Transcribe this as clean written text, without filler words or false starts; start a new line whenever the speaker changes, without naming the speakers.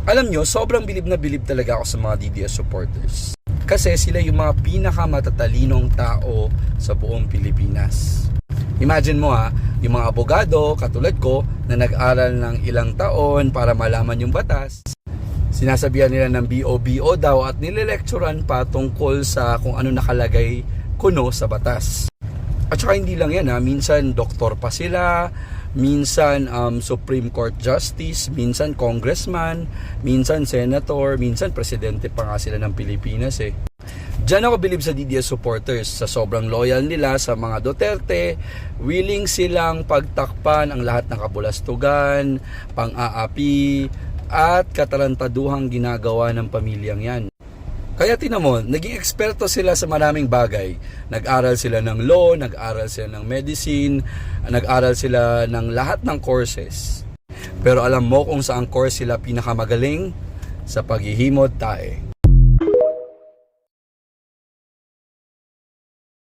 Alam nyo, sobrang bilib na bilib talaga ako sa mga DDS supporters. Kasi sila yung mga pinakamatalinong tao sa buong Pilipinas. Imagine mo yung mga abogado katulad ko na nag-aral ng ilang taon para malaman yung batas. Sinasabihan nila ng BO daw at nilelekturan pa tungkol sa kung ano nakalagay kuno sa batas. At saka hindi lang yan minsan doktor pa sila, minsan Supreme Court Justice, minsan Congressman, minsan Senator, minsan Presidente pa nga sila ng Pilipinas Diyan ako bilib sa DDS supporters, sa sobrang loyal nila sa mga Duterte, willing silang pagtakpan ang lahat ng kabulastugan, pang-aapi, at katarantaduhang ginagawa ng pamilyang yan. Kaya tinan mo, naging eksperto sila sa maraming bagay. Nag-aral sila ng law, nag-aral sila ng medicine, nag-aral sila ng lahat ng courses. Pero alam mo kung saan course sila pinakamagaling? Sa paghihimod tae.